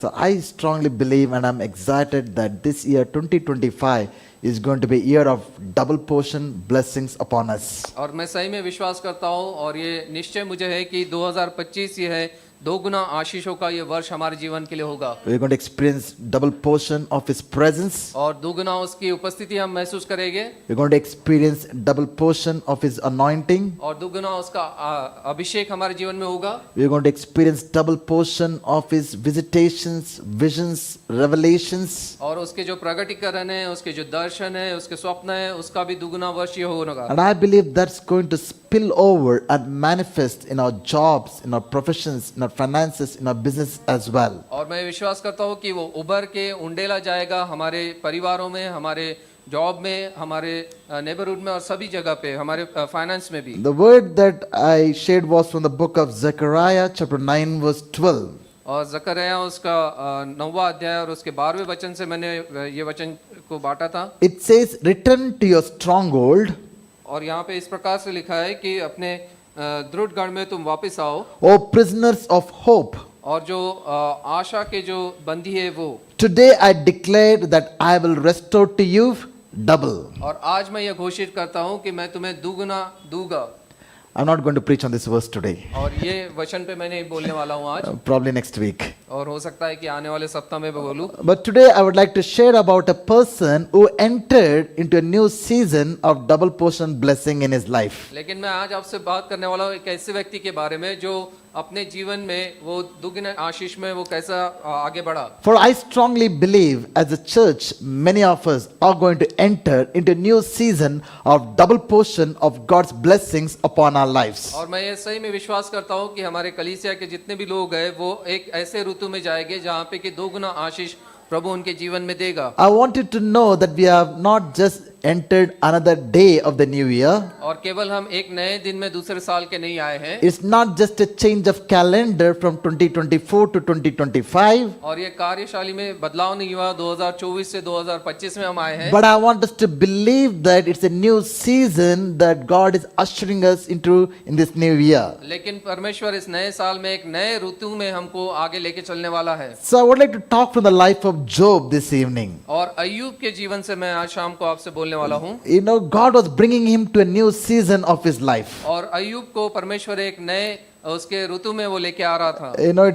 So I strongly believe and I'm excited that this year 2025 is going to be a year of double portion blessings upon us. और मैं सही में विश्वास करता हूँ और ये निश्चय मुझे है कि 2025 ये है दोगुना आशीषों का ये वर्ष हमारे जीवन के लिए होगा We're going to experience double portion of His presence. और दोगुना उसकी उपस्थिति हम महसूस करेंगे We're going to experience double portion of His anointing. और दोगुना उसका अभिषेक हमारे जीवन में होगा We're going to experience double portion of His visitations, visions, revelations. और उसके जो प्रगटीकरण है, उसके जो दर्शन है, उसके स्वप्न है, उसका भी दुगुना वर्ष ये होगा And I believe that's going to spill over and manifest in our jobs, in our professions, in our finances, in our business as well. और मैं विश्वास करता हूँ कि वो उभर के उंडेला जाएगा हमारे परिवारों में, हमारे जॉब में, हमारे नेबरहुड में और सभी जगह पे, हमारे फाइनेंस में भी। The word that I shared was from the book of Zechariah chapter 9 verse 12. और जकरया उसका 9वां अध्याय और उसके 12वें वचन से मैंने ये वचन को बांटा था। It says, "Return to your stronghold, और यहाँ पे इस प्रकार से लिखा है कि अपने दृढ़ गढ़ में तुम वापस आओ O prisoners of hope. और जो आशा के जो बंदी है वो। Today I declare that I will restore to you double." और आज मैं ये घोषित करता हूँ कि मैं तुम्हें दुगुना दूंगा। I'm not going to preach on this verse today. और ये वचन पे मैं नहीं बोलने वाला हूँ आज Probably next week. और हो सकता है कि आने वाले सप्ताह में मैं बोलूँ। But today I would like to share about a person who entered into a new season of double portion blessing in his life. लेकिन मैं आज आपसे बात करने वाला हूँ एक ऐसे व्यक्ति के बारे में जो अपने जीवन में वो दुगने आशीष में वो कैसा आगे बढ़ा। For I strongly believe as a church, many of us are going to enter into a new season of double portion of God's blessings upon our lives. और मैं ये सही में विश्वास करता हूँ कि हमारे कलीसिया के जितने भी लोग हैं वो एक ऐसे ऋतु में जाएंगे जहाँ पे कि दोगुना आशीष प्रभु उनके जीवन में देगा। I want you to know that we have not just entered another day of the new year. और केवल हम एक नए दिन में दूसरे साल के नहीं आए हैं। It's not just a change of calendar from 2024 to 2025. और ये कार्यशाली में बदलाव नहीं हुआ 2024 से 2025 में हम आए हैं। But I want us to believe that it's a new season that God is ushering us into in this new year. लेकिन परमेश्वर इस नए साल में एक नए ऋतु में हमको आगे लेके चलने वाला है। So I would like to talk from the life of Job this evening. और अय्यूब के जीवन से मैं आज शाम को आपसे बोलने वाला हूँ। You know, God was bringing him to a new season of his life. और अय्यूब को परमेश्वर एक नए उसके ऋतु में वो लेके आ रहा था। You know,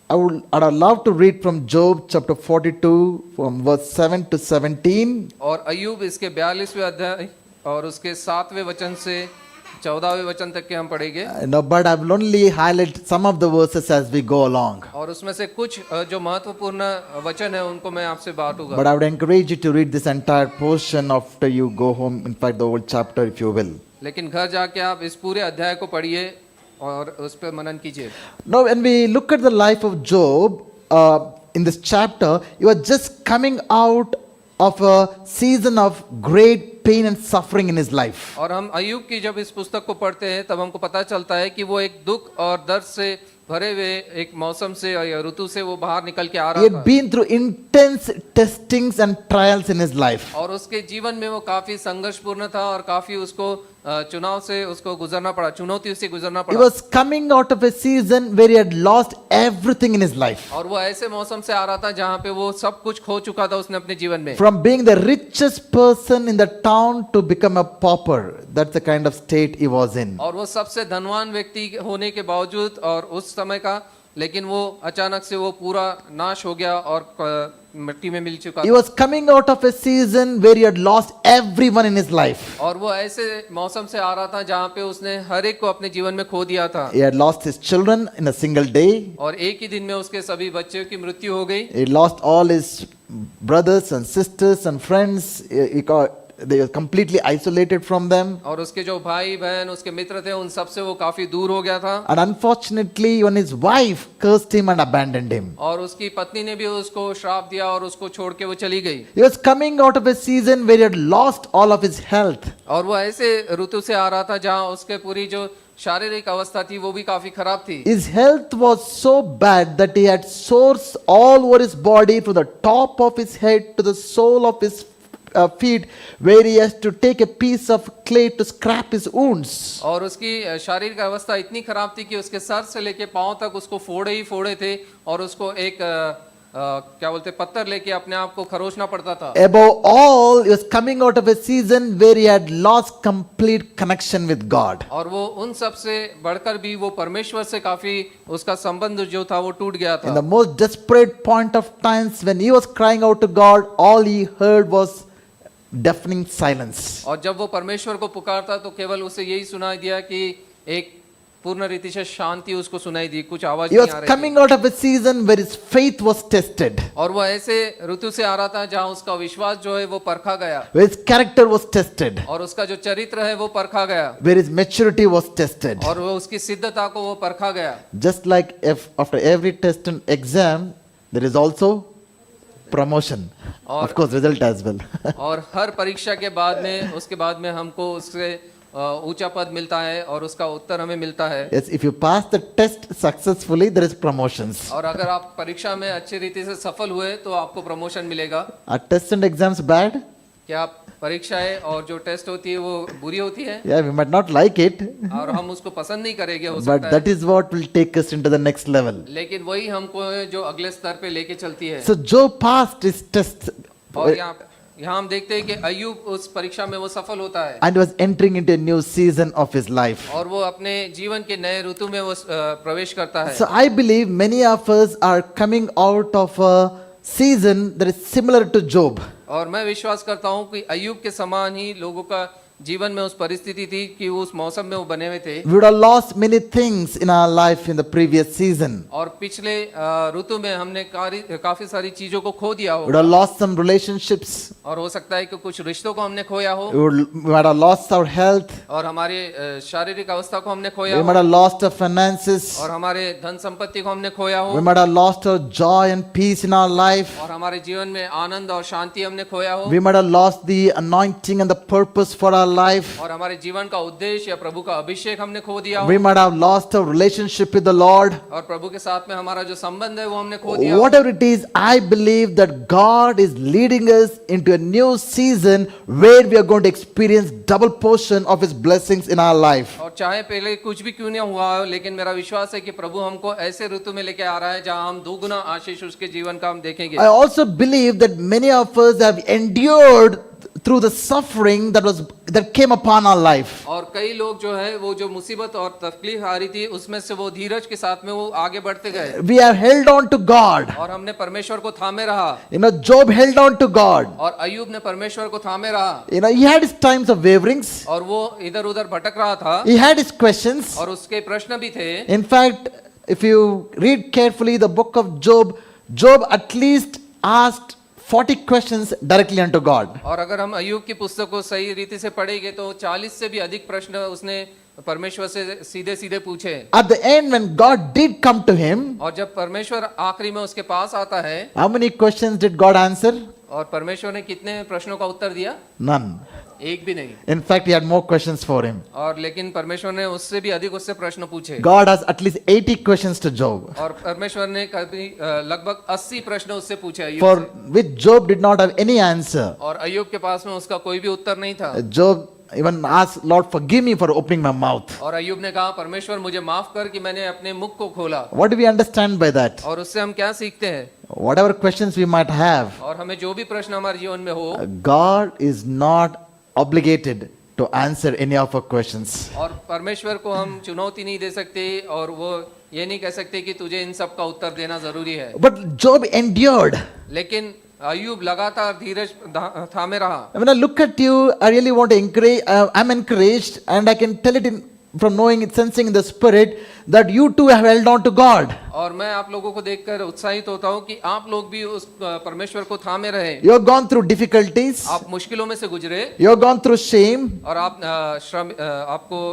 I'd love to read from Job chapter 42 from verse 7 to 17. और अय्यूब इसके 42वें अध्याय और उसके 7वें वचन से 14वें वचन तक के हम पढ़ेंगे। No, but I will only highlight some of the verses as we go along. और उसमें से कुछ जो महत्वपूर्ण वचन है उनको मैं आपसे बांटूंगा। But I would encourage you to read this entire portion after you go home, in fact the whole chapter if you will. लेकिन घर जाके आप इस पूरे अध्याय को पढ़िए और उस पर मनन कीजिए। Now when we look at the life of Job, in this chapter, he was just coming out of a season of great pain and suffering in his life. और हम अय्यूब की जब इस पुस्तक को पढ़ते हैं तब हमको पता चलता है कि वो एक दुख और दर्द से भरे हुए एक मौसम से या ऋतु से वो बाहर निकल के आ He रहा had था। been through intense testings and trials in his life. और उसके जीवन में वो काफी संघर्षपूर्ण था और काफी उसको चुनाव से उसको गुजरना पड़ा, चुनौतियों से गुजरना He पड़ा। was coming out of a season where he had lost everything in his life. और वो ऐसे मौसम से आ रहा था जहाँ पे वो सब कुछ खो चुका था उसने अपने जीवन में। From being the richest person in the town to become a pauper. That's the kind of state he was in. और वो सबसे धनवान व्यक्ति होने के बावजूद और उस समय का, लेकिन वो अचानक से वो पूरा नाश हो गया और मिट्टी में मिल चुका He था। was coming out of a season where he had lost everyone in his life. और वो ऐसे मौसम से आ रहा था जहाँ पे उसने हर एक को अपने जीवन में खो दिया था। He had lost his children in a single day. और एक ही दिन में उसके सभी बच्चों की मृत्यु हो गई। He lost all his brothers and sisters and friends. They were completely isolated from them. और उसके जो भाई बहन उसके मित्र थे उन सब से वो काफी दूर हो गया था। And unfortunately, even his wife cursed him and abandoned him. और उसकी पत्नी ने भी उसको श्राप दिया और उसको छोड़ के वो चली गई। He was coming out of a season where he had lost all of his health. और वो ऐसे ऋतु से आ रहा था जहाँ उसके पूरी जो शारीरिक अवस्था थी वो भी काफी खराब थी। His health was so bad that he had sores all over his body, from the top of his head to the sole of his feet, where he has to take a piece of clay to scrap his wounds. और उसकी शारीरिक अवस्था इतनी खराब थी कि उसके sir से लेके पांव तक उसको फोड़े ही फोड़े थे और उसको एक क्या बोलते पत्थर लेके अपने आप को खरोचना पड़ता था। Above all, he was coming out of a season where he had lost complete connection with God. और वो उन सब से बढ़कर भी वो परमेश्वर से काफी उसका संबंध जो था वो टूट गया In था। the most desperate point of times when he was crying out to God, all he heard was deafening silence. और जब वो परमेश्वर को पुकारता तो केवल उसे यही सुनाई दिया कि एक पूर्ण रीति से शांति उसको सुनाई दी, कुछ आवाज He नहीं was आ रही coming थी। out of a season where his faith was tested, और वो ऐसे ऋतु से आ रहा था जहाँ उसका विश्वास जो है वो परखा गया where his character was tested, और उसका जो चरित्र है वो परखा गया where his maturity was tested. और वो उसकी सिद्धता को वो परखा गया। Just like if after every test and exam, there is also promotion. Of course, result as well. और हर परीक्षा के बाद में उसके बाद में हमको उससे ऊंचा पद मिलता है और उसका उत्तर हमें मिलता है। Yes, if you pass the test successfully, there is promotions. और अगर आप परीक्षा में अच्छी रीति से सफल हुए तो आपको प्रमोशन मिलेगा। Are tests and exams bad? क्या परीक्षाएं और जो टेस्ट होती है वो बुरी होती है Yeah, we might not like it, और हम उसको पसंद नहीं करेंगे हो but सकता है, that is what will take us into the next level. लेकिन वही हमको जो अगले स्तर पे लेके चलती है। So Job passed his test और यहाँ हम देखते हैं कि अय्यूब उस परीक्षा में वो सफल होता है and was entering into a new season of his life. और वो अपने जीवन के नए ऋतु में वो प्रवेश करता है। So I believe many of us are coming out of a season that is similar to Job. और मैं विश्वास करता हूँ कि अय्यूब के समान ही लोगों का जीवन में उस परिस्थिति थी कि उस मौसम में वो बने हुए थे। We would have lost many things in our life in the previous season. और पिछले ऋतु में हमने काफी सारी चीजों को खो दिया We would हो have lost some relationships. और हो सकता है कि कुछ रिश्तों को हमने खोया हो We might have lost our health. और हमारे शारीरिक अवस्था को हमने खोया We हो might have lost our finances. और हमारे धन संपत्ति को हमने खोया We हो might have lost our joy and peace in our life. और हमारे जीवन में आनंद और शांति हमने खोया हो We might have lost the anointing and the purpose for our life. और हमारे जीवन का उद्देश्य या प्रभु का अभिषेक हमने खो दिया हो We might have lost our relationship with the Lord. और प्रभु के साथ में हमारा जो संबंध है वो हमने खो दिया हो। Whatever it is, I believe that God is leading us into a new season where we are going to experience double portion of His blessings in our life. और चाहे पहले कुछ भी क्यों नहीं हुआ हो लेकिन मेरा विश्वास है कि प्रभु हमको ऐसे ऋतु में लेके आ रहा है जहां हम दोगुना आशीष उसके जीवन का हम देखेंगे। I also believe that many of us have endured through the suffering that came upon our life. और कई लोग जो है वो जो मुसीबत और तकलीफ आ रही थी उसमें से वो धीरज के साथ में वो आगे बढ़ते गए We have held on to God. और हमने परमेश्वर को थामे रहा Job held on to God. और अय्यूब ने परमेश्वर को थामे रहा He had his times of waverings. और वो इधर उधर भटक रहा था He had his questions. और उसके प्रश्न भी थे। In fact, if you read carefully the book of Job, Job at least asked 40 questions directly unto God. और अगर हम अय्यूब की पुस्तक को सही रीति से पढ़ेंगे तो 40 से भी अधिक प्रश्न उसने परमेश्वर से सीधे सीधे पूछे। At the end, when God did come to him, और जब परमेश्वर आखिरी में उसके पास आता है how many questions did God answer? और परमेश्वर ने कितने प्रश्नों का उत्तर दिया? None. एक भी नहीं। In fact, he had more questions for him. और लेकिन परमेश्वर ने उससे भी अधिक उससे प्रश्न पूछे। God has at least 80 questions to Job, और परमेश्वर ने कभी लगभग 80 प्रश्न उससे पूछे अय्यूब for से। which Job did not have any answer. और अय्यूब के पास में उसका कोई भी उत्तर नहीं था। Job even asked, Lord, forgive me for opening my mouth. और अय्यूब ने कहा परमेश्वर मुझे माफ कर कि मैंने अपने मुख को खोला। What do we understand by that? और उससे हम क्या सीखते हैं? Whatever questions we might have, और हमें जो भी प्रश्न हमारे जीवन में हो God is not obligated to answer any of our questions. और परमेश्वर को हम चुनौती नहीं दे सकते और वो ये नहीं कह सकते कि तुझे इन सब का उत्तर देना जरूरी है। But Job endured. लेकिन अय्यूब लगातार धीरज थामे रहा। When I look at you, I really want to encourage, I'm encouraged, and I can tell it from knowing it, sensing in the spirit, that you too have held on to God. और मैं आप लोगों को देखकर उत्साहित होता हूँ कि आप लोग भी उस परमेश्वर को थामे रहे। You have gone through difficulties. आप मुश्किलों में से गुजरे You have gone through shame. और आप आपको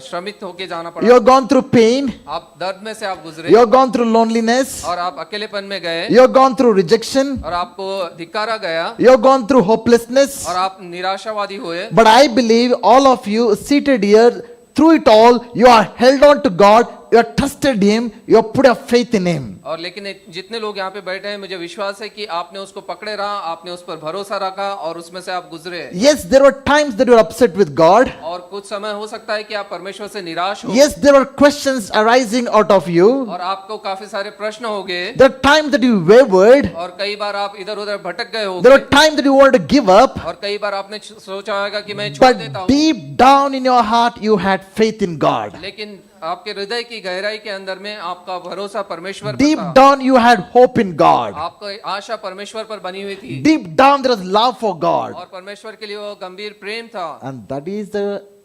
श्रमित होके जाना You पड़ा। have gone through pain. आप दर्द में से आप गुजरे You have gone through loneliness. और आप अकेलेपन में गए You have gone through rejection. और आपको धिक्कारा गया You have gone through hopelessness. और आप निराशावादी हुए। But I believe all of you seated here, through it all, you are held on to God. You have trusted Him. You have put your faith in Him. और लेकिन जितने लोग यहाँ पे बैठे हैं मुझे विश्वास है कि आपने उसको पकड़े रहा, आपने उस पर भरोसा रखा और उसमें से आप गुजरे हैं। Yes, there were times that you were upset with God. और कुछ समय हो सकता है कि आप परमेश्वर से निराश हो Yes, there were questions arising out of you. और आपको काफी सारे प्रश्न हो गए There are times that you wavered. और कई बार आप इधर उधर भटक गए There होंगे are times that you wanted to give up. और कई बार आपने सोचा होगा कि मैं छोड़ देता But हूँ, deep down in your heart, you had faith in God. लेकिन आपके हृदय की गहराई के अंदर में आपका भरोसा परमेश्वर पर Deep था। down, you had hope in God. आपको आशा परमेश्वर पर बनी हुई थी Deep down, there was love for God. और परमेश्वर के लिए वो गंभीर प्रेम था। And that is the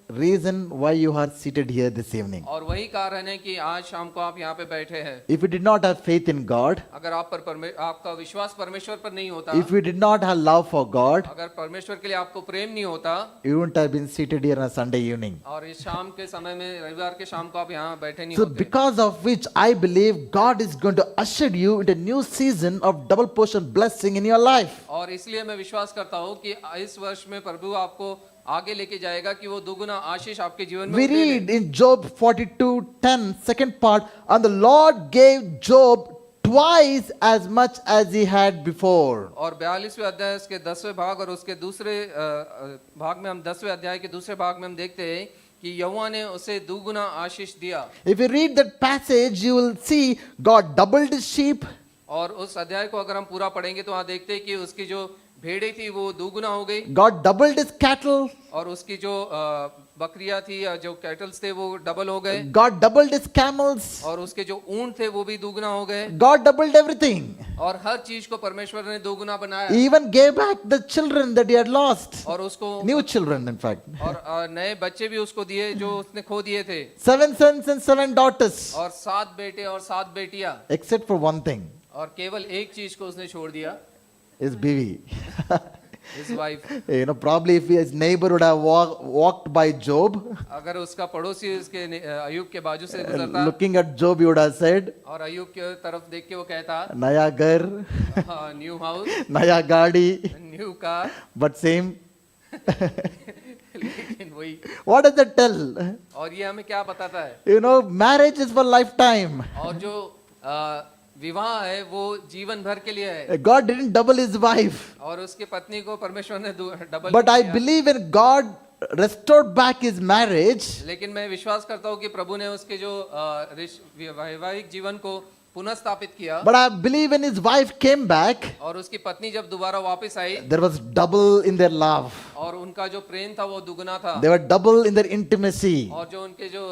reason why you are seated here this evening. और वही कारण है कि आज शाम को आप यहाँ पे बैठे हैं। If you did not have faith in God, अगर आप पर आपका विश्वास परमेश्वर पर नहीं होता, if you did not have love for God, अगर परमेश्वर के लिए आपको प्रेम नहीं होता you wouldn't have been seated here on a Sunday evening. और इस शाम के समय में रविवार के शाम को आप यहाँ बैठे नहीं So, होते। because of which I believe God is going to usher you into a new season of double portion blessing in your life. और इसलिए मैं विश्वास करता हूँ कि इस वर्ष में प्रभु आपको आगे लेके जाएगा कि वो दुगुना आशीष आपके जीवन में We उतरे read in Job 42:10, second part, and the Lord gave Job twice as much as he had before. और 42वें अध्याय उसके 10वें भाग और उसके दूसरे भाग में हम 10वें अध्याय के दूसरे भाग में हम देखते हैं कि यहोवा ने उसे दुगुना आशीष दिया। If you read that passage, you will see God doubled his sheep, और उस अध्याय को अगर हम पूरा पढ़ेंगे तो वहाँ देखते हैं कि उसकी जो भेड़ें थी वो दुगुना हो गई God doubled his cattle, और उसकी जो बकरियां थी या जो कैटल्स थे वो डबल हो गए God doubled his camels, और उसके जो ऊंट थे वो भी दुगुना हो गए God doubled everything. और हर चीज को परमेश्वर ने दुगुना बनाया He even gave back the children that he had lost. और उसको New children, in fact. और नए बच्चे भी उसको दिए जो उसने खो दिए थे 7 sons and 7 daughters. और 7 बेटे और 7 बेटियां Except for one thing, और केवल एक चीज को उसने छोड़ दिया, his baby. his wife। You know, probably if his neighbor would have walked by Job, अगर उसका पड़ोसी उसके अयूब के बाजू से गुजरता looking at Job, he would have said, और अयूब के तरफ देख के वो कहता Naya ghar, new house, Naya gaadi, new car, but same. लेकिन वही। What does that tell? और ये हमें क्या बताता है? You know, marriage is for lifetime. और जो विवाह है वो जीवन भर के लिए है God didn't double his wife. और उसकी पत्नी को परमेश्वर ने डबल But I किया। believe when God restored back his marriage, लेकिन मैं विश्वास करता हूँ कि प्रभु ने उसके जो वैवाहिक जीवन को पुनः स्थापित किया but I believe when his wife came back, और उसकी पत्नी जब दोबारा वापस आई there was double in their love. और उनका जो प्रेम था वो दुगना था They were double in their intimacy. और जो उनके जो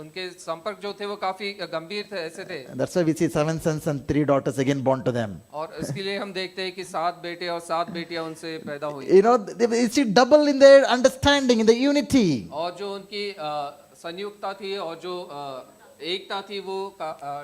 उनके संपर्क जो थे वो काफी गंभीर थे, ऐसे थे। That's why we see 7 sons and 3 daughters again born to them. और इसके लिए हम देखते हैं कि 7 बेटे और 7 बेटियां उनसे पैदा हुई You know, you see double in their understanding, in the unity. और जो उनकी संयुक्तता थी और जो एकता थी वो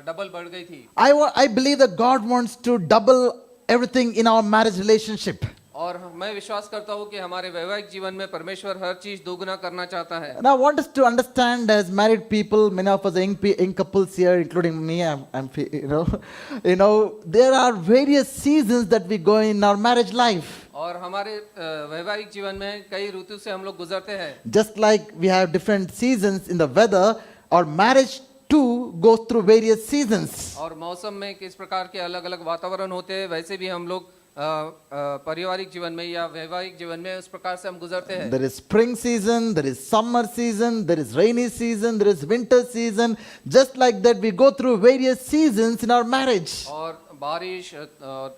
डबल बढ़ गई थी। I believe that God wants to double everything in our marriage relationship. और मैं विश्वास करता हूँ कि हमारे वैवाहिक जीवन में परमेश्वर हर चीज दोगुना करना चाहता है। And I want us to understand as married people, many of us young couples here, including me, I'm you know, there are various seasons that we go in our marriage life. और हमारे वैवाहिक जीवन में कई ऋतु से हम लोग गुजरते हैं। Just like we have different seasons in the weather, our marriage too goes through various seasons. और मौसम में किस प्रकार के अलग अलग वातावरण होते हैं वैसे भी हम लोग पारिवारिक जीवन में या वैवाहिक जीवन में उस प्रकार से हम गुजरते हैं। There is spring season, there is summer season, there is rainy season, there is winter season. Just like that, we go through various seasons in our marriage. और बारिश,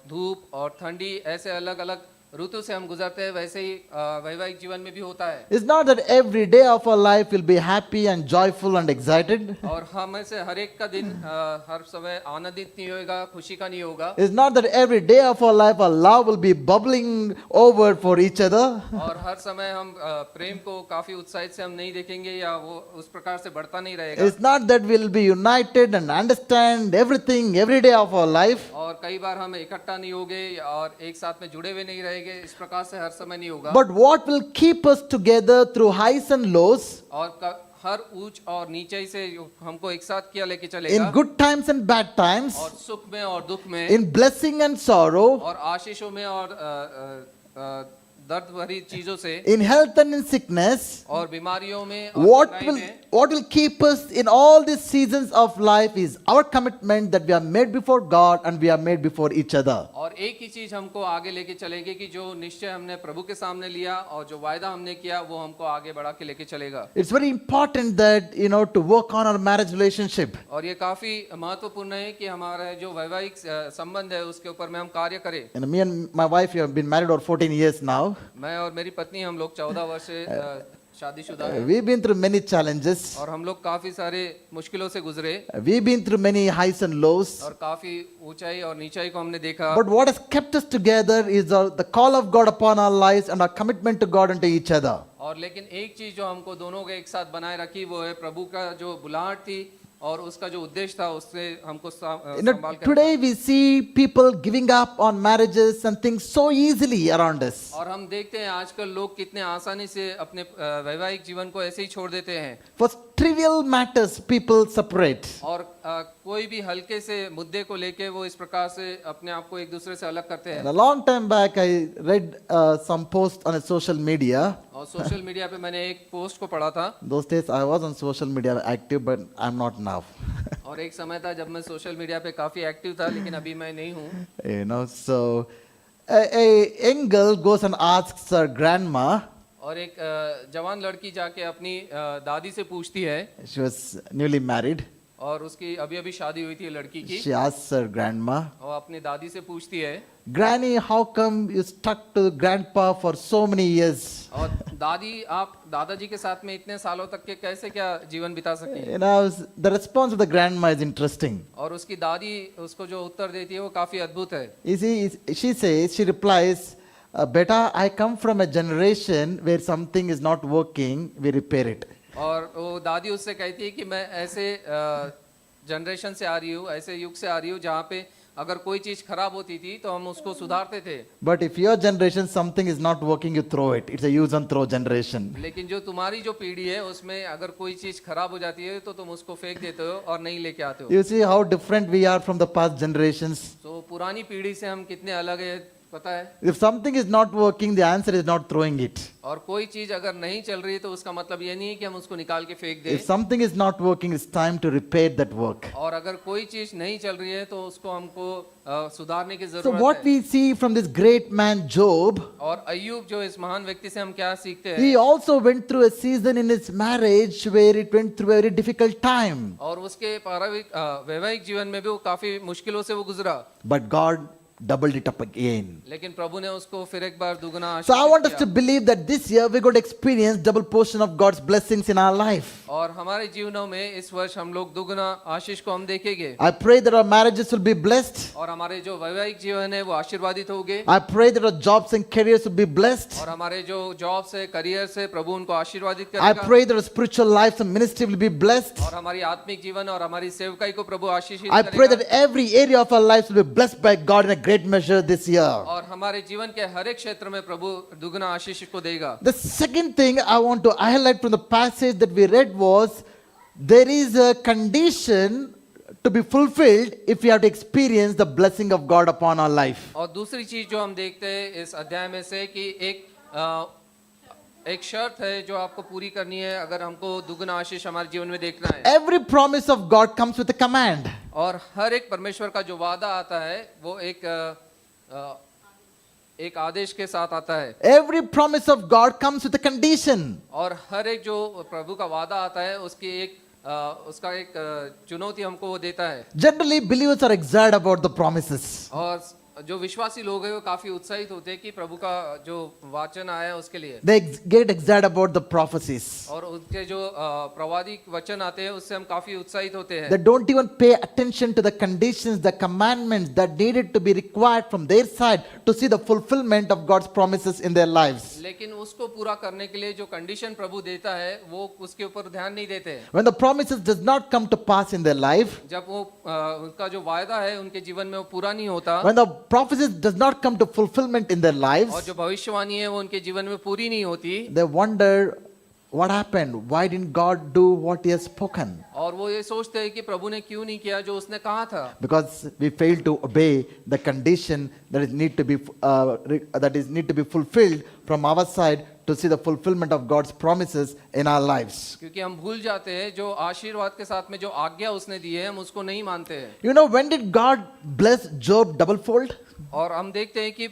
धूप और ठंडी ऐसे अलग अलग ऋतु से हम गुजरते हैं, वैसे ही वैवाहिक जीवन में भी होता है। It's not that every day of our life will be happy and joyful and excited. और हमें से हर एक का दिन हर समय आनंदित नहीं होगा, खुशी का नहीं होगा। It's not that every day of our life our love will be bubbling over for each other. और हर समय हम प्रेम को काफी उत्साहित से हम नहीं देखेंगे या वो उस प्रकार से बढ़ता नहीं रहेगा। It's not that we'll be united and understand everything every day of our life. और कई बार हम इकट्ठा नहीं होंगे और एक साथ में जुड़े हुए नहीं रहेंगे, इस प्रकार से हर समय नहीं होगा। But what will keep us together through highs and lows, और हर ऊंच और नीचे से हमको एक साथ किया लेके in चलेगा। good times and bad times, और सुख में और दुख में, in blessing and sorrow, और आशीषों में और दर्द भरी चीजों से in health and in sickness, और बीमारियों में और what कठिनाई will, में, what will keep us in all these seasons of life is our commitment that we are made before God and we are made before each other. और एक ही चीज हमको आगे लेके चलेगी कि जो निश्चय हमने प्रभु के सामने लिया और जो वायदा हमने किया वो हमको आगे बढ़ा के लेके चलेगा। It's very important that, to work on our marriage relationship. और ये काफी महत्वपूर्ण है कि हमारा जो वैवाहिक संबंध है उसके ऊपर में हम कार्य करें। Me and my wife have been married over 14 years now. मैं और मेरी पत्नी हम लोग 14 वर्ष से शादीशुदा हैं We've been through many challenges. और हम लोग काफी सारे मुश्किलों से गुजरे We've been through many highs and lows. और काफी ऊंचाई और नीचाई को हमने देखा। But what has kept us together is the call of God upon our lives and our commitment to God and to each other. और लेकिन एक चीज जो हमको दोनों को एक साथ बनाए रखी वो है प्रभु का जो बुलाहट थी और उसका जो उद्देश्य था उससे हमको संभाल कर Today we see people giving up on marriages and things so easily around us. और हम देखते हैं आजकल लोग कितने आसानी से अपने वैवाहिक जीवन को ऐसे ही छोड़ देते हैं For trivial matters, people separate. और कोई भी हल्के से मुद्दे को लेके वो इस प्रकार से अपने आप को एक दूसरे से अलग करते And हैं। a long time back, I read some post on a social media. और सोशल मीडिया पे मैंने एक पोस्ट को पढ़ा था Those days I was on social media active, but I'm not now. और एक समय था जब मैं सोशल मीडिया पे काफी एक्टिव था लेकिन अभी मैं नहीं हूँ। So a young girl goes and asks her grandma. और एक जवान लड़की जाके अपनी दादी से पूछती है She was newly married. और उसकी अभी अभी शादी हुई थी लड़की की She asks her grandma, और अपनी दादी से पूछती है Granny, how come you stuck to grandpa for so many years? और दादी आप दादाजी के साथ में इतने सालों तक के कैसे क्या जीवन बिता सके। The response of the grandma is interesting. और उसकी दादी उसको जो उत्तर देती है वो काफी अद्भुत है। You see, she replies, Beta, I come from a generation where something is not working, we repair it. और वो दादी उससे कहती है कि मैं ऐसे जनरेशन से आ रही हूँ, ऐसे युग से आ रही हूँ जहाँ पे अगर कोई चीज खराब होती थी तो हम उसको सुधारते थे। But if your generation something is not working, you throw it. It's a use and throw generation. लेकिन जो तुम्हारी जो पीढ़ी है उसमें अगर कोई चीज खराब हो जाती है तो तुम उसको फेंक देते हो और नहीं लेके आते हो। You see how different we are from the past generations. तो पुरानी पीढ़ी से हम कितने अलग है पता है। If something is not working, the answer is not throwing it. और कोई चीज अगर नहीं चल रही तो उसका मतलब ये नहीं है कि हम उसको निकाल के फेंक दें। If something is not working, it's time to repair that work. और अगर कोई चीज नहीं चल रही है तो उसको हमको सुधारने की So जरूरत what है। we see from this great man Job, और अय्यूब जो इस महान व्यक्ति से हम क्या सीखते हैं। he also went through a season in his marriage where it went through a very difficult time. और उसके वैवाहिक जीवन में भी वो काफी मुश्किलों से वो गुजरा। But God doubled it up again. लेकिन प्रभु ने उसको फिर एक बार दुगना So I want us Ashish to किया। believe that this year we're going to experience double portion of God's blessings in our life. और हमारे जीवनों में इस वर्ष हम लोग दुगना आशीष को हम देखेंगे। I pray that our marriages will be blessed. और हमारे जो वैवाहिक जीवन है वो आशीर्वादित होंगे। I pray that our jobs and careers will be blessed. और हमारे जो जॉब से करियर से प्रभु उनको आशीर्वादित I करेगा। pray that our spiritual lives and ministry will be blessed. और हमारी आत्मिक जीवन और हमारी सेवकाई को प्रभु आशीषित I pray करेगा। that every area of our lives will be blessed by God in a great measure this year. और हमारे जीवन के हर एक क्षेत्र में प्रभु दुगना आशीष को देगा। The second thing I want to highlight from the passage that we read was there is a condition to be fulfilled if we have to experience the blessing of God upon our life. और दूसरी चीज जो हम देखते हैं इस अध्याय में से कि एक शर्त है जो आपको पूरी करनी है अगर हमको दुगना आशीष हमारे जीवन में देखना है। Every promise of God comes with a command. और हर एक परमेश्वर का जो वादा आता है वो एक आदेश के साथ आता है। Every promise of God comes with a condition. और हर एक जो प्रभु का वादा आता है उसका एक चुनौती हमको वो देता है। Generally, believers are excited about the promises. और जो विश्वासी लोग हैं वो काफी उत्साहित होते हैं कि प्रभु का जो वचन आया है उसके लिए। They get excited about the prophecies. और उनके जो प्रवादिक वचन आते हैं उससे हम काफी उत्साहित होते हैं। They don't even pay attention to the conditions, the commandments that needed to be required from their side to see the fulfillment of God's promises in their lives. लेकिन उसको पूरा करने के लिए जो कंडीशन प्रभु देता है वो उसके ऊपर ध्यान नहीं देते। When the promises does not come to pass in their life, जब वो उनका जो वायदा है उनके जीवन में वो पूरा नहीं होता, when the prophecies does not come to fulfillment in their और lives, जो भविष्यवाणी है वो उनके जीवन में पूरी नहीं होती, they wonder what happened? Why didn't God do what He has spoken? और वो ये सोचते हैं कि प्रभु ने क्यों नहीं किया जो उसने कहा था, Because we failed to obey the condition that is need to be need to be fulfilled from our side to see the fulfillment of God's promises in our lives. क्योंकि हम भूल जाते हैं जो आशीर्वाद के साथ में जो आज्ञा उसने दी है हम उसको नहीं मानते हैं। You know, when did God bless Job doublefold? और हम देखते हैं कि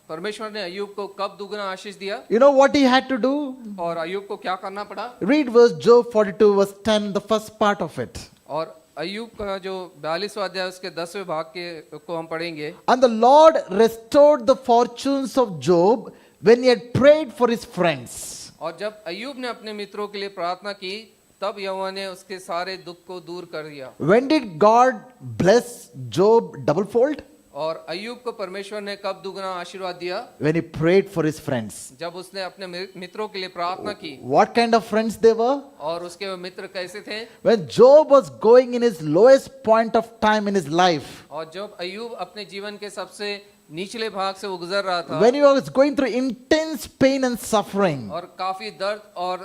परमेश्वर ने अय्यूब को कब दुगना आशीष दिया You know what he had to do? और अय्यूब को क्या करना पड़ा। Read verse Job 42 verse 10, the first part of it. और अय्यूब का जो 42वां अध्याय उसके 10वें भाग के को हम पढ़ेंगे। And the Lord restored the fortunes of Job when he had prayed for his friends. और जब अय्यूब ने अपने मित्रों के लिए प्रार्थना की तब यहोवा ने उसके सारे दुख को दूर कर दिया। When did God bless Job doublefold? और अय्यूब को परमेश्वर ने कब दुगना आशीर्वाद दिया? When he prayed for his friends. जब उसने अपने मित्रों के लिए प्रार्थना की। What kind of friends they were? और उसके वो मित्र कैसे थे? When Job was going in his lowest point of time in his life, और जब अय्यूब अपने जीवन के सबसे निचले भाग से वो गुजर रहा था, when he was going through intense pain and suffering, और काफी दर्द और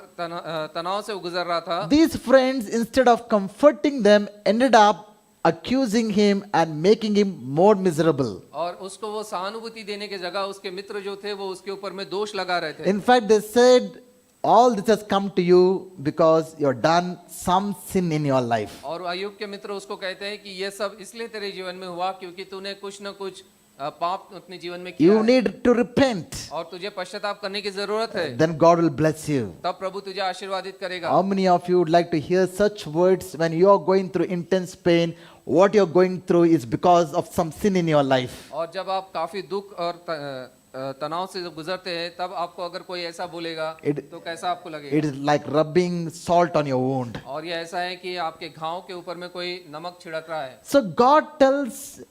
तनाव से वो गुजर रहा था, these friends, instead of comforting them, ended up accusing him and making him more miserable. और उसको वो सहानुभूति देने के जगह उसके मित्र जो थे वो उसके ऊपर में दोष लगा रहे थे। In fact, they said, all this has come to you because you've done some sin in your life. और अय्यूब के मित्र उसको कहते हैं कि ये सब इसलिए तेरे जीवन में हुआ क्योंकि तूने कुछ न कुछ पाप अपने जीवन में किया You है need to repent. और तुझे पश्चाताप करने की जरूरत है, Then God will bless you. तब प्रभु तुझे आशीर्वादित करेगा। How many of you would like to hear such words when you are going through intense pain? What you're going through is because of some sin in your life. और जब आप काफी दुख और तनाव से गुजरते हैं तब आपको अगर कोई ऐसा बोलेगा तो कैसा आपको लगेगा? It is like rubbing salt on your wound. और ये ऐसा है कि आपके घाव के ऊपर में कोई नमक छिड़क रहा है। So God tells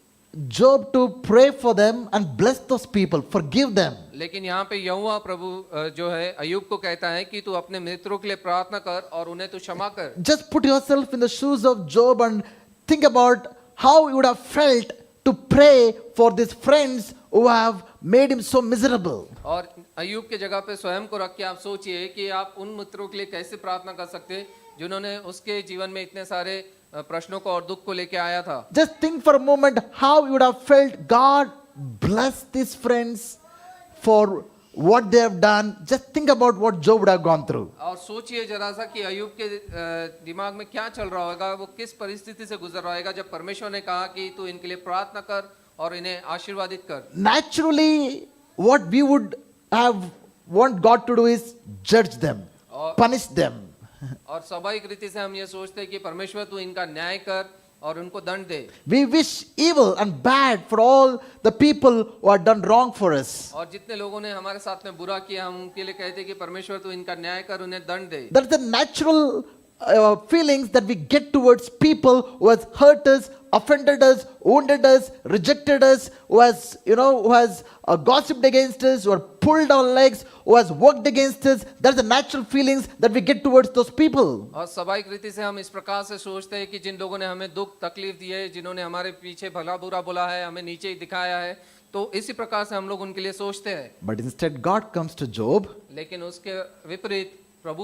Job to pray for them and bless those people, forgive them. लेकिन यहाँ पे यहोवा प्रभु जो है अय्यूब को कहता है कि तू अपने मित्रों के लिए प्रार्थना कर और उन्हें तू क्षमा कर। Just put yourself in the shoes of Job and think about how you would have felt to pray for these friends who have made him so miserable. और अय्यूब के जगह पे स्वयं को रख के आप सोचिए कि आप उन मित्रों के लिए कैसे प्रार्थना कर सकते हैं जिन्होंने उसके जीवन में इतने सारे प्रश्नों को और दुख को लेके आया था। Just think for a moment how you would have felt. God bless these friends for what they have done. Just think about what Job would have gone through. और सोचिए जरा सा कि अय्यूब के दिमाग में क्या चल रहा होगा, वो किस परिस्थिति से गुजर रहा होगा जब परमेश्वर ने कहा कि तू इनके लिए प्रार्थना कर और इन्हें आशीर्वादित कर। Naturally, what we would have want God to do is judge them, punish them. और स्वाभाविक रीति से हम ये सोचते हैं कि परमेश्वर तू इनका न्याय कर और उनको दंड दे। We wish evil and bad for all the people who have done wrong for us. और जितने लोगों ने हमारे साथ में बुरा किया हम उनके लिए कहते हैं कि परमेश्वर तू इनका न्याय कर, उन्हें दंड दे। That's the natural feelings that we get towards people who has hurt us, offended us, wounded us, rejected us, who has gossiped against us, who have pulled our legs, who has worked against us. That's the natural feelings that we get towards those people. और स्वाभाविक रीति से हम इस प्रकार से सोचते हैं कि जिन लोगों ने हमें दुख तकलीफ दी है, जिन्होंने हमारे पीछे भला बुरा बोला है, हमें नीचे ही दिखाया है, तो इसी प्रकार से हम लोग उनके लिए सोचते हैं। But instead God comes to Job. लेकिन उसके विपरीत प्रभु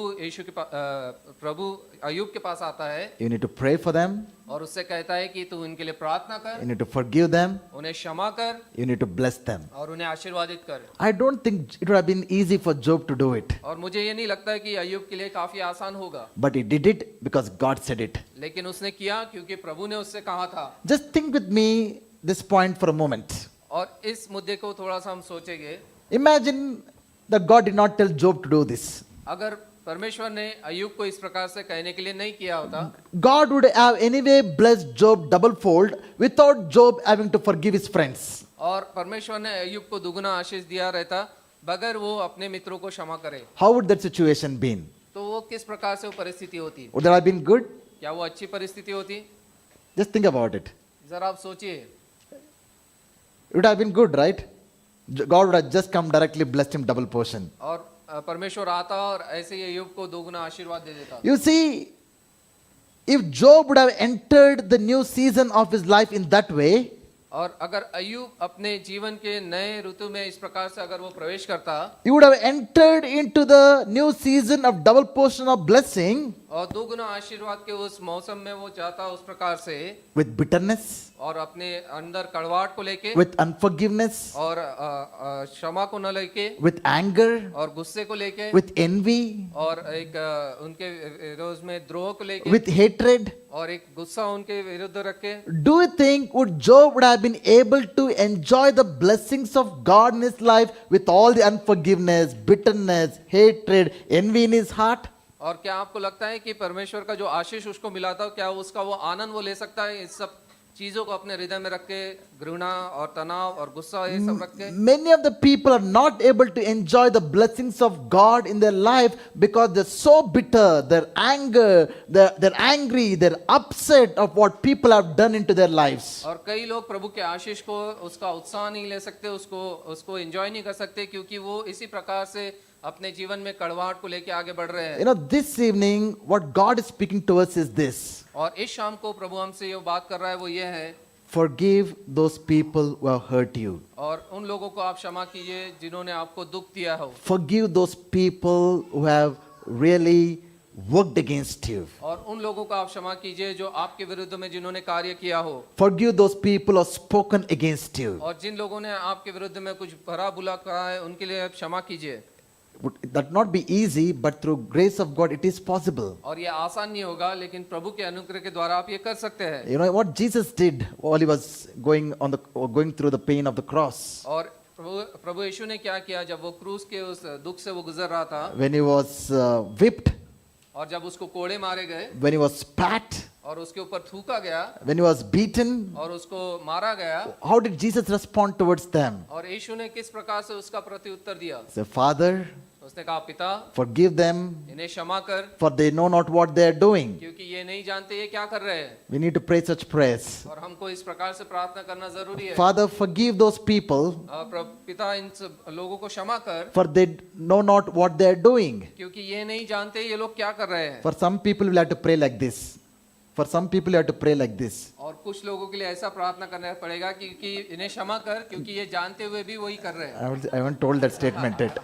अय्यूब के पास आता है। You need to pray for them. और उससे कहता है कि तू इनके लिए प्रार्थना कर, You need to forgive them. उन्हें क्षमा कर You need to bless them. और उन्हें आशीर्वादित कर। I don't think it would have been easy for Job to do it. और मुझे ये नहीं लगता है कि अय्यूब के लिए काफी आसान होगा, But he did it because God said it. लेकिन उसने किया क्योंकि प्रभु ने उससे कहा था। Just think with me this point for a moment. और इस मुद्दे को थोड़ा सा हम सोचेंगे। Imagine that God did not tell Job to do this. अगर परमेश्वर ने अय्यूब को इस प्रकार से कहने के लिए नहीं किया होता, God would have anyway blessed Job doublefold without Job having to forgive his friends. और परमेश्वर ने अय्यूब को दुगना आशीष दिया रहता बगैर वो अपने मित्रों को क्षमा करे, How would that situation been? तो वो किस प्रकार से वो परिस्थिति होती? Would that have been good? क्या वो अच्छी परिस्थिति होती? Just think about it. जरा आप सोचिए। It would have been good, right? God would have just come directly blessed him double portion. और परमेश्वर आता और ऐसे ही अय्यूब को दोगुना आशीर्वाद दे देता। You see, if Job would have entered the new season of his life in that way, और अगर अय्यूब अपने जीवन के नए ऋतु में इस प्रकार से अगर वो प्रवेश करता he would have entered into the new season of double portion of blessing और दो गुना आशीर्वाद के उस मौसम में वो जाता उस प्रकार से with bitterness, और अपने अंदर कड़वाहट को लेके with unforgiveness, और क्षमा को न लेके with anger, और गुस्से को लेके with envy, और एक उनके विरोध में द्रोह को लेके with hatred. और एक गुस्सा उनके विरुद्ध रख के Do you think would Job would have been able to enjoy the blessings of God in his life with all the unforgiveness, bitterness, hatred, envy in his heart? और क्या आपको लगता है कि परमेश्वर का जो आशीष उसको मिला था क्या उसका वो आनंद वो ले सकता है इस सब चीजों को अपने हृदय में रख के घृणा और तनाव और गुस्सा ये सब रख के Many of the people are not able to enjoy the blessings of God in their life because they're so bitter, they're anger, they're angry, they're upset of what people have done into their lives. और कई लोग प्रभु के आशीष को उसका उत्साह नहीं ले सकते उसको एंजॉय नहीं कर सकते क्योंकि वो इसी प्रकार से अपने जीवन में कड़वाहट को लेके आगे बढ़ रहे हैं You know, this evening, what God is speaking to us is this: और इस शाम को प्रभु हमसे ये बात कर रहा है वो ये है forgive those people who have hurt you. और उन लोगों को आप क्षमा कीजिए जिन्होंने आपको दुख दिया हो Forgive those people who have really worked against you. और उन लोगों को आप क्षमा कीजिए जो आपके विरुद्ध में जिन्होंने कार्य किया हो Forgive those people who have spoken against you. और जिन लोगों ने आपके विरुद्ध में कुछ भला बुरा कहा है उनके लिए आप क्षमा कीजिए Would that not be easy, but through grace of God it is possible. और ये आसान नहीं होगा लेकिन प्रभु के अनुग्रह के द्वारा आप ये कर सकते हैं You know what Jesus did while he was going through the pain of the cross. और प्रभु यीशु ने क्या किया जब वो क्रूस के उस दुख से वो गुजर रहा था When he was whipped, और जब उसको कोड़े मारे गए when he was spat, और उसके ऊपर थूका गया when he was beaten, और उसको मारा गया how did Jesus respond towards them? और यीशु ने किस प्रकार से उसका प्रत्युत्तर दिया He said, Father, उसने कहा पिता forgive them, इन्हें क्षमा कर for they know not what they are doing. क्योंकि ये नहीं जानते ये क्या कर रहे हैं We need to pray such prayers. और हमको इस प्रकार से प्रार्थना करना जरूरी है Father, forgive those people, पिता इन सब लोगों को क्षमा कर for they know not what they are doing. क्योंकि ये नहीं जानते ये लोग क्या कर रहे हैं For some people, we'll have to pray like this. For some people, you have to pray like this. और कुछ लोगों के लिए ऐसा प्रार्थना करना पड़ेगा कि इन्हें क्षमा कर क्योंकि ये जानते हुए भी वही कर रहे हैं I haven't told that statement yet.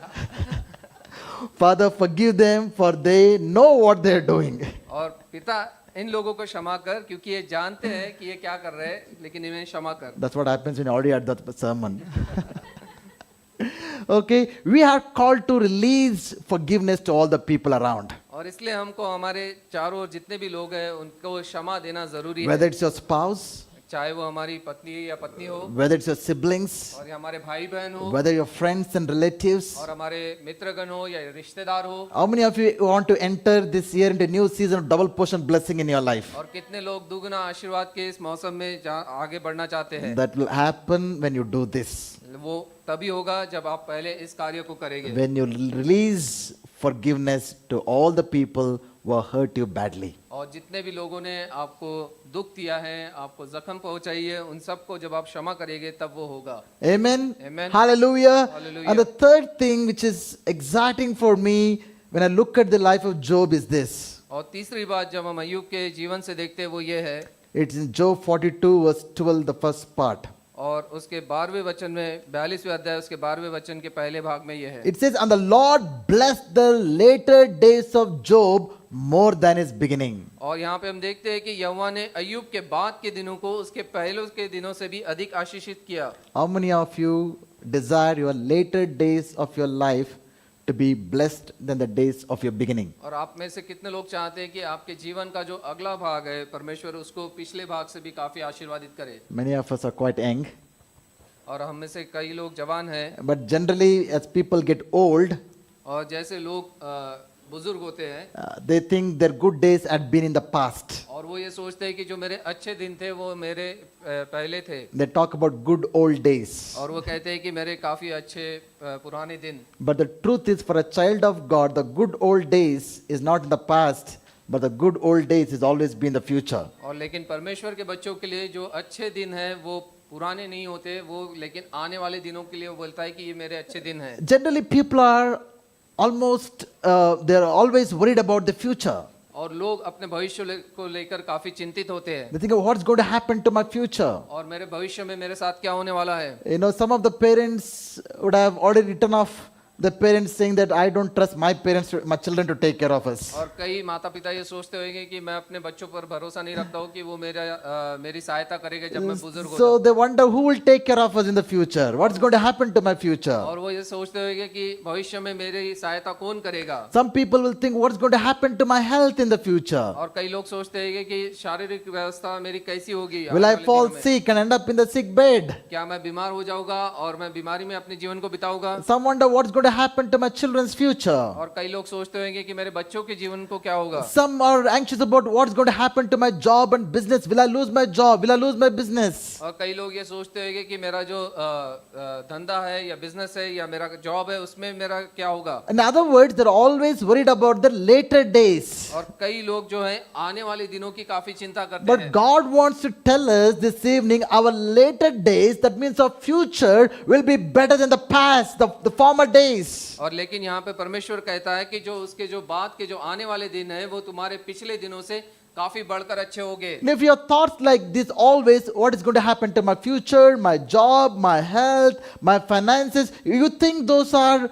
Father, forgive them, for they know what they are doing. और पिता इन लोगों को क्षमा कर क्योंकि ये जानते हैं कि ये क्या कर रहे हैं लेकिन इन्हें क्षमा कर That's what happens when you already had that sermon. Okay, we are called to release forgiveness to all the people around. और इसलिए हमको हमारे चारों ओर जितने भी लोग हैं उनको क्षमा देना जरूरी है Whether it's your spouse, चाहे वो हमारी पत्नी या पत्नी हो whether it's your siblings, और ये हमारे भाई बहन हो whether your friends and relatives. और हमारे मित्रगण हो या रिश्तेदार हो How many of you want to enter this year into a new season of double portion blessing in your life? और कितने लोग दुगना आशीर्वाद के इस मौसम में आगे बढ़ना चाहते हैं That will happen when you do this. वो तभी होगा जब आप पहले इस कार्य को करेंगे When you release forgiveness to all the people who have hurt you badly. और जितने भी लोगों ने आपको दुख दिया है आपको जख्म पहुंचाई है उन सबको जब आप क्षमा करेंगे तब वो होगा Amen. Amen. Hallelujah. Hallelujah. And the third thing which is exciting for me when I look at the life of Job is this. और तीसरी बात जब हम अय्यूब के जीवन से देखते हैं वो ये है It's in Job 42 verse 12, the first part. और उसके 12वें वचन में 42वें अध्याय उसके 12वें वचन के पहले भाग में ये है It says, and the Lord blessed the later days of Job more than his beginning. और यहाँ पे हम देखते हैं कि यहोवा ने अय्यूब के बाद के दिनों को उसके पहले के दिनों से भी अधिक आशीषित किया How many of you desire your later days of your life to be blessed than the days of your beginning? और आप में से कितने लोग चाहते हैं कि आपके जीवन का जो अगला भाग है परमेश्वर उसको पिछले भाग से भी काफी आशीर्वादित करे Many of us are quite young, और हम में से कई लोग जवान हैं but generally as people get old, और जैसे लोग बुजुर्ग होते हैं they think their good days had been in the past. और वो ये सोचते हैं कि जो मेरे अच्छे दिन थे वो मेरे पहले थे They talk about good old days. और वो कहते हैं कि मेरे काफी अच्छे पुराने दिन But the truth is, for a child of God, the good old days is not in the past, but the good old days is always be in the future. और लेकिन परमेश्वर के बच्चों के लिए जो अच्छे दिन हैं वो पुराने नहीं होते वो लेकिन आने वाले दिनों के लिए वो बोलता है कि ये मेरे अच्छे दिन हैं Generally, people are almost, they are always worried about the future. और लोग अपने भविष्य को लेकर काफी चिंतित होते हैं They think of what's going to happen to my future. और मेरे भविष्य में मेरे साथ क्या होने वाला है। You know, some of the parents would have already written off the parents saying that I don't trust my parents, my children to take care of us. और कई माता पिता ये सोचते होंगे कि मैं अपने बच्चों पर भरोसा नहीं रखता हूँ कि वो मेरी सहायता करेंगे जब मैं बुजुर्ग हो So they wonder who will take care of us in the future. What's going to happen to my future? और वो ये सोचते होंगे कि भविष्य में मेरी सहायता कौन करेगा। Some people will think what's going to happen to my health in the future. और कई लोग सोचते हैं कि शारीरिक व्यवस्था मेरी कैसी होगी, Will I आने वाले fall दिनों में। sick and end up in the sick bed? क्या मैं बीमार हो जाऊंगा और मैं बीमारी में अपने जीवन को बिताऊंगा। Some wonder what's going to happen to my children's future. और कई लोग सोचते होंगे कि मेरे बच्चों के जीवन को क्या होगा। Some are anxious about what's going to happen to my job and business. Will I lose my job? Will I lose my business? और कई लोग ये सोचते होंगे कि मेरा जो धंधा है या बिजनेस है या मेरा जॉब है उसमें मेरा क्या होगा। In other words, they're always worried about the later days. और कई लोग जो है आने वाले दिनों की काफी चिंता करते But हैं। God wants to tell us this evening our later days, that means our future, will be better than the past, the former days. और लेकिन यहाँ पे परमेश्वर कहता है कि जो उसके जो बाद के जो आने वाले दिन है वो तुम्हारे पिछले दिनों से काफी बढ़कर अच्छे होंगे। And if your thoughts like this always, what is going to happen to my future, my job, my health, my finances, you think those are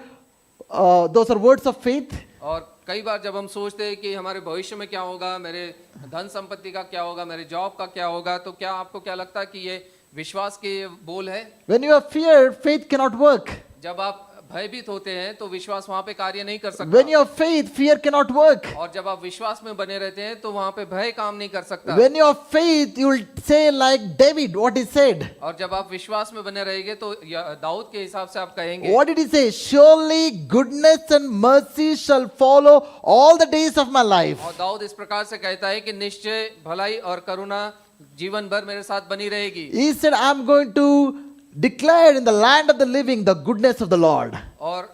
words of faith? और कई बार जब हम सोचते हैं कि हमारे भविष्य में क्या होगा, मेरे धन संपत्ति का क्या होगा, मेरे जॉब का क्या होगा, तो क्या आपको क्या लगता है कि ये विश्वास के बोल है। When you have fear, faith cannot work. जब आप भयभीत होते हैं तो विश्वास वहां पे कार्य नहीं कर सकता। When you have faith, fear cannot work. और जब आप विश्वास में बने रहते हैं तो वहां पे भय काम नहीं कर सकता। When you have faith, you will say like David, what he said. और जब आप विश्वास में बने रहेंगे तो दाऊद के हिसाब से आप कहेंगे। What did he say? Surely goodness and mercy shall follow all the days of my life. और दाऊद इस प्रकार से कहता है कि निश्चय भलाई और करुणा जीवन भर मेरे साथ बनी रहेगी। He said, I'm going to declare in the land of the living the goodness of the Lord. और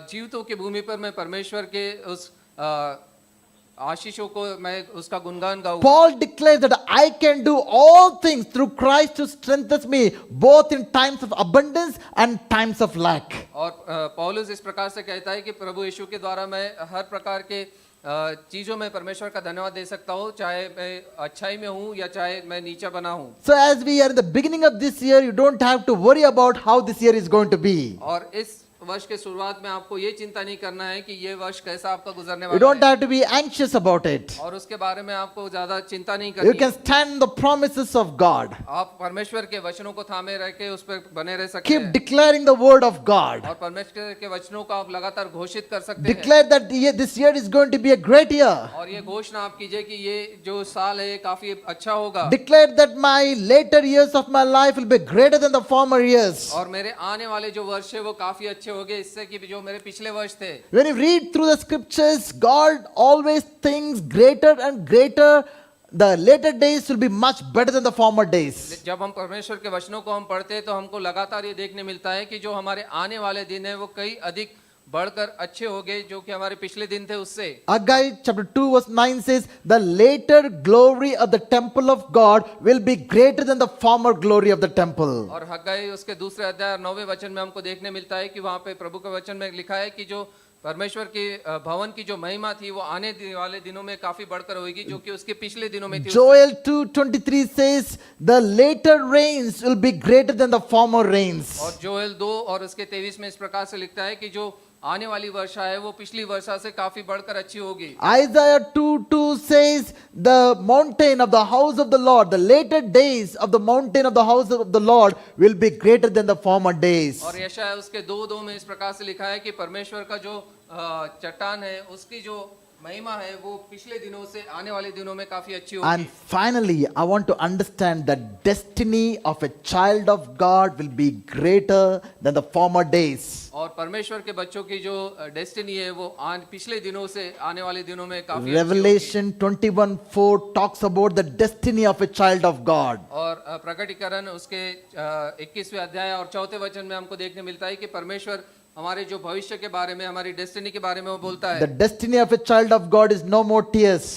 जीवितों की भूमि पर मैं परमेश्वर के उस आशीषों को मैं उसका गुणगान गाऊंगा। Paul declares that I can do all things through Christ who strengthens me, both in times of abundance and times of lack. और पौलुस इस प्रकार से कहता है कि प्रभु यीशु के द्वारा मैं हर प्रकार के चीजों में परमेश्वर का धन्यवाद दे सकता हूँ, चाहे मैं अच्छाई में हूँ या चाहे मैं नीचा बना हूँ। So as we are in the beginning of this year, you don't have to worry about how this year is going to be. और इस वर्ष के शुरुआत में आपको ये चिंता नहीं करना है कि ये वर्ष कैसा आपका गुजरने You वाला don't है have to be anxious about it. और उसके बारे में आपको ज्यादा चिंता नहीं You करनी can है। stand in the promises of God. आप परमेश्वर के वचनों को थामे रह के उस पर बने रह सकते Keep हैं declaring the word of God. और परमेश्वर के वचनों को आप लगातार घोषित कर सकते हैं। Declare that this year is going to be a great year. और ये घोषणा आप कीजिए कि ये जो साल है ये काफी अच्छा होगा Declare that my later years of my life will be greater than the former years. और मेरे आने वाले जो वर्ष है वो काफी अच्छे होंगे इससे कि जो मेरे पिछले वर्ष थे। When you read through the scriptures, God always thinks greater and greater. The later days will be much better than the former days. जब हम परमेश्वर के वचनों को हम पढ़ते हैं तो हमको लगातार ये देखने मिलता है कि जो हमारे आने वाले दिन है वो कई अधिक बढ़कर अच्छे हो गए जो कि हमारे पिछले दिन थे उससे। Haggai chapter 2 verse 9 says, the later glory of the temple of God will be greater than the former glory of the temple. और हग्गाई उसके दूसरे अध्याय 9वें वचन में हमको देखने मिलता है कि वहाँ पे प्रभु के वचन में लिखा है कि जो परमेश्वर के भवन की जो महिमा थी वो आने वाले दिनों में काफी बढ़कर होगी जो कि उसके पिछले दिनों में थी। Joel 2:23 says, the later rains will be greater than the former rains. और जोएल 2 और उसके 23 में इस प्रकार से लिखता है कि जो आने वाली वर्षा है वो पिछली वर्षा से काफी बढ़कर अच्छी होगी। Isaiah 2:2 says, the mountain of the house of the Lord, the later days of the mountain of the house of the Lord will be greater than the former days. और यशायाह उसके 2:2 में इस प्रकार से लिखा है कि परमेश्वर का जो चट्टान है उसकी जो महिमा है वो पिछले दिनों से आने वाले दिनों में काफी अच्छी होगी। And finally, I want to understand that destiny of a child of God will be greater than the former days. और परमेश्वर के बच्चों की जो डेस्टिनी है वो पिछले दिनों से आने वाले दिनों में काफी Revelation 21:4 talks about the destiny of a child of God. और प्रकटीकरण उसके 21वें अध्याय और 4वें वचन में हमको देखने मिलता है कि परमेश्वर हमारे जो भविष्य के बारे में हमारी डेस्टिनी के बारे में वो बोलता है। The destiny of a child of God is no more tears.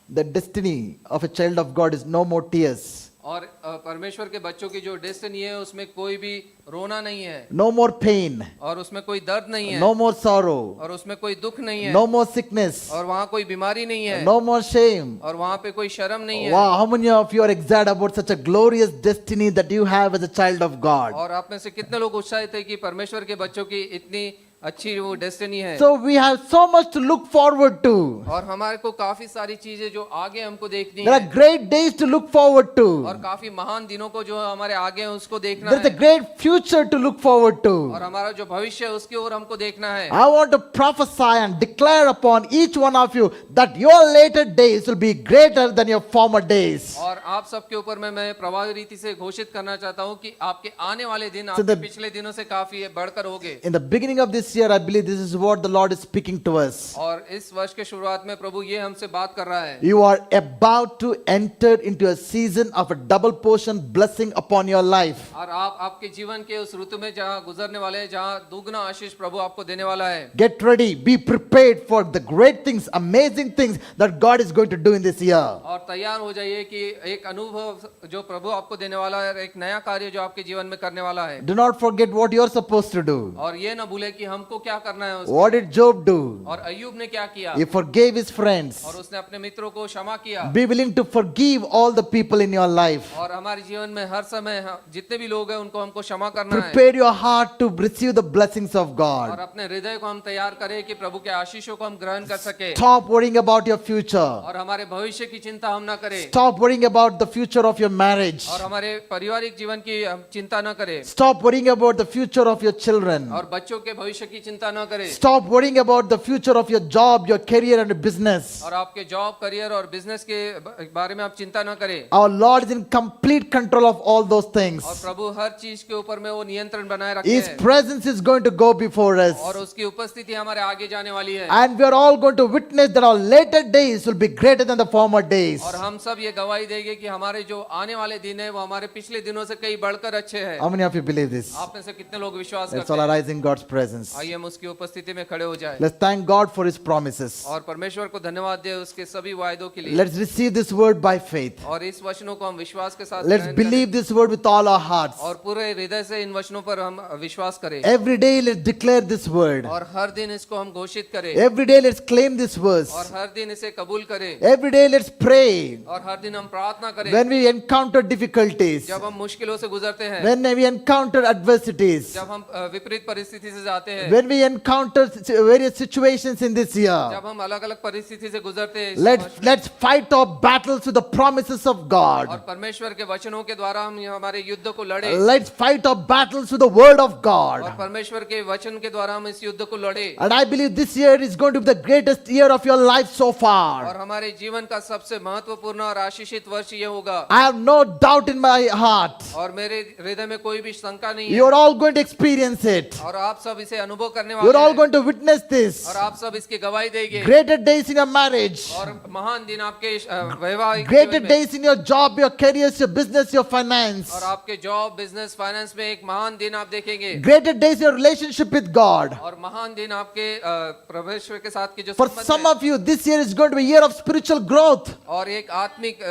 The destiny of a child of God is no more tears. और परमेश्वर के बच्चों की जो डेस्टिनी है उसमें कोई भी रोना नहीं है no more pain, और उसमें कोई दर्द नहीं है no more sorrow, और उसमें कोई दुख नहीं है no more sickness, और वहाँ कोई बीमारी नहीं है no more shame. और वहाँ पे कोई शर्म नहीं है। Wow, how many of you are excited about such a glorious destiny that you have as a child of God? और आप में से कितने लोग उत्साहित है कि परमेश्वर के बच्चों की इतनी अच्छी वो डेस्टिनी है। So we have so much to look forward to. और हमारे को काफी सारी चीजें जो आगे हमको देखनी There है are great days to look forward और to. काफी महान दिनों को जो हमारे आगे है उसको देखना There's a है great future to look forward और to. हमारा जो भविष्य है उसकी ओर हमको देखना है। I want to prophesy and declare upon each one of you that your later days will be greater than your former days. और आप सबके ऊपर मैं प्रभावी रीति से घोषित करना चाहता हूँ कि आपके आने वाले दिन So आपके the- पिछले दिनों से काफी बढ़कर होंगे। In the beginning of this year, I believe this is what the Lord is speaking to us. और इस वर्ष के शुरुआत में प्रभु ये हमसे बात कर रहा है। You are about to enter into a season of a double portion blessing upon your life. और आप आपके जीवन के उस ऋतु में जहाँ गुजरने वाले हैं जहाँ दुगना आशीष प्रभु आपको देने वाला है। Get ready, be prepared for the great things, amazing things that God is going to do in this year. और तैयार हो जाइए कि एक अनुभव जो प्रभु आपको देने वाला है, एक नया कार्य जो आपके जीवन में करने वाला है। Do not forget what you're supposed to do. और ये ना भूले कि हमको क्या करना है What did Job do? और अय्यूब ने क्या किया He forgave his friends. और उसने अपने मित्रों को क्षमा किया। Be willing to forgive all the people in your life. और हमारे जीवन में हर समय जितने भी लोग हैं उनको हमको क्षमा करना है Prepare your heart to receive the blessings of और God. अपने हृदय को हम तैयार करें कि प्रभु के आशीषों को हम ग्रहण कर सके Stop worrying about your future. और हमारे भविष्य की चिंता हम ना करें Stop worrying about the future of your marriage. और हमारे पारिवारिक जीवन की हम चिंता ना करें Stop worrying about the future of your children. और बच्चों के भविष्य की चिंता ना करें Stop worrying about the future of your job, your career, and your business. और आपके जॉब करियर और बिजनेस के बारे में आप चिंता ना करें Our Lord is in complete control of all those things. और प्रभु हर चीज के ऊपर में वो नियंत्रण बनाए रखते His हैं presence is going to go before us. और उसकी उपस्थिति हमारे आगे जाने वाली है And we are all going to witness that our later days will be greater than the former days. और हम सब ये गवाही देंगे कि हमारे जो आने वाले दिन है वो हमारे पिछले दिनों से कई बढ़कर अच्छे हैं। How many of you believe this? आप में से कितने लोग विश्वास Let's करते all हैं? arise in God's presence. आइए हम उसकी उपस्थिति में खड़े हो जाए Let's thank God for His promises. और परमेश्वर को धन्यवाद दे उसके सभी वायदों के लिए Let's receive this word by faith. और इस वचनों को हम विश्वास के साथ Let's ग्रहण करें believe this word with all our hearts. और पूरे हृदय से इन वचनों पर हम विश्वास करें Every day, let's declare this word. और हर दिन इसको हम घोषित करें Every day, let's claim this verse. और हर दिन इसे कबूल करें Every day, let's pray. और हर दिन हम प्रार्थना करें When we encounter difficulties, जब हम मुश्किलों से गुजरते हैं when we encounter adversities, जब हम विपरीत परिस्थिति से जाते हैं when we encounter various situations in this year, जब हम अलग अलग परिस्थिति से गुजरते हैं इस let's वर्ष में, let's fight our battles with the promises of और God. परमेश्वर के वचनों के द्वारा हम हमारे युद्ध को लड़े Let's fight our battles with the word of और God. परमेश्वर के वचन के द्वारा हम इस युद्ध को लड़े And I believe this year is going to be the greatest year of your life so और far. हमारे जीवन का सबसे महत्वपूर्ण और आशीषित वर्ष ये होगा I have no doubt in my heart. और मेरे हृदय में कोई भी शंका नहीं है You're all going to experience it. और आप सब इसे अनुभव करने You're वाले all हैं going to witness this. और आप सब इसकी गवाही देंगे Greater days in your marriage. और महान दिन आपके वैवाहिक Greater जीवन में days in your job, your careers, your business, your finance. और आपके जॉब बिजनेस फाइनेंस में एक महान दिन आप देखेंगे Greater days in your relationship with God. और महान दिन आपके परमेश्वर के साथ की जो For संबंध some है of you, this year is going to be a year of spiritual growth. और एक आत्मिक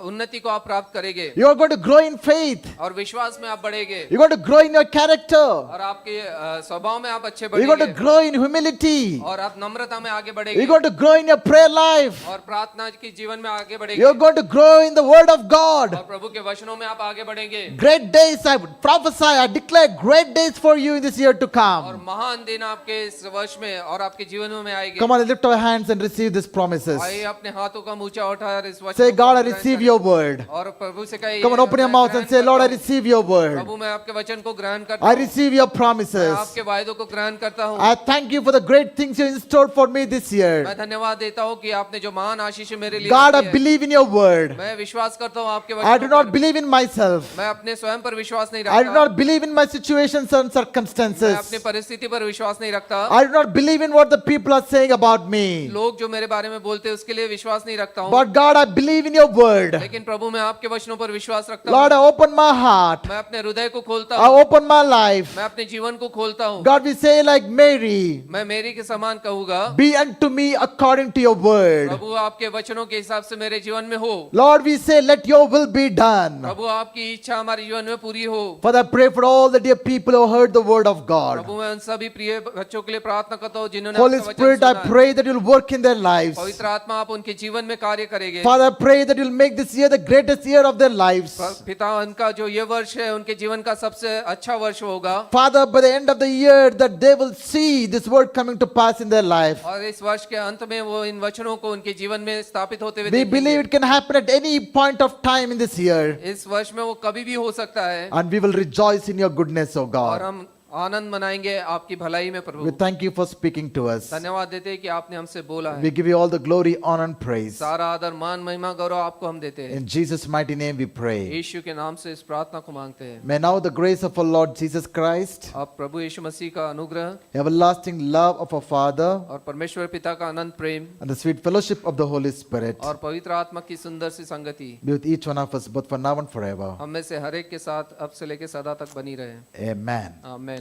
उन्नति को आप प्राप्त करेंगे You are going to grow in faith. और विश्वास में आप बढ़ेंगे You're going to grow in your character. और आपके स्वभाव में आप अच्छे You're going to बढ़ेंगे grow in humility. और आप नम्रता में आगे You're बढ़ेंगे going to grow in your prayer life. और प्रार्थना के जीवन में आगे बढ़ेंगे You're going to grow in the word of God. और प्रभु के वचनों में आप आगे बढ़ेंगे Great days, I prophesy, I declare great days for you in this year to और come. महान दिन आपके इस वर्ष में और आपके जीवन में आएंगे Come on, lift our hands and receive these promises. आइए अपने हाथों का ऊंचा उठाकर इस वचन Say, को God, I ग्रहण receive करें। your word. और प्रभु से कहिए Come on, open your मैं mouth ग्रहण and say, Lord, I करता हूं। receive your word. प्रभु मैं आपके वचन को ग्रहण करता I हूं receive your मैं promises. आपके वायदों को ग्रहण करता हूं I thank you for the great things you in store for me this year. मैं धन्यवाद देता हूं कि आपने जो महान आशीष मेरे लिए God, I रखी है। believe in your word. मैं विश्वास करता हूं आपके I वचनों do not पर believe in myself. मैं अपने स्वयं पर विश्वास नहीं I do रखता not believe in my situations and मैं circumstances. अपनी परिस्थिति पर विश्वास नहीं रखता I do not believe in what the people are saying about me. लोग जो मेरे बारे में बोलते हैं उसके लिए विश्वास नहीं रखता हूं But God, I believe in your word. लेकिन प्रभु मैं आपके वचनों पर विश्वास रखता Lord, हूं I open my heart. मैं अपने हृदय को खोलता I हूं open my life. मैं अपने जीवन को खोलता हूं God, we say say like Mary, मैं मेरी के समान कहूँगा, be unto me according to your word. प्रभु आपके वचनों के हिसाब से मेरे जीवन में हो। Lord, we say, let your will be done. प्रभु आपकी इच्छा हमारे जीवन में पूरी हो। Father, I pray for all the dear people who heard the word of God. प्रभु मैं उन सभी प्रिय बच्चों के लिए प्रार्थना करता हूँ जिन्होंने Holy आपका वचन Spirit, I सुना है। pray that you'll work in their lives. पवित्र आत्मा आप उनके जीवन में कार्य करेंगे। Father, I pray that you'll make this year the greatest year of their lives. पिता उनका जो ये वर्ष है उनके जीवन का सबसे अच्छा वर्ष होगा। Father, by the end of the year, that they will see this word coming to pass in their life. और इस वर्ष के अंत में वो इन वचनों को उनके जीवन में स्थापित होते हुए We देखेंगे। believe it can happen at any point of time in this year. इस वर्ष में वो कभी भी हो सकता है And we will rejoice in your goodness, O और God. हम आनंद मनाएंगे आपकी भलाई में We Prabhu. thank you for speaking to us. धन्यवाद देते हैं कि आपने हमसे बोला We है। give you all the glory, honor, and praise. सारा आदर मान महिमा गौरव आपको हम देते हैं। In Jesus' mighty name we pray. यीशु के नाम से इस प्रार्थना को मांगते हैं। May now the grace of our Lord Jesus Christ, आप प्रभु यीशु मसीह का अनुग्रह everlasting love of our Father, और परमेश्वर पिता का अनंत प्रेम and the sweet fellowship of the Holy Spirit और पवित्र आत्मा की सुंदर सी संगति be with each one of us, both for now and forever. हम में से हर एक के साथ अब से लेकर सदा तक बनी रहे। Amen. आमीन।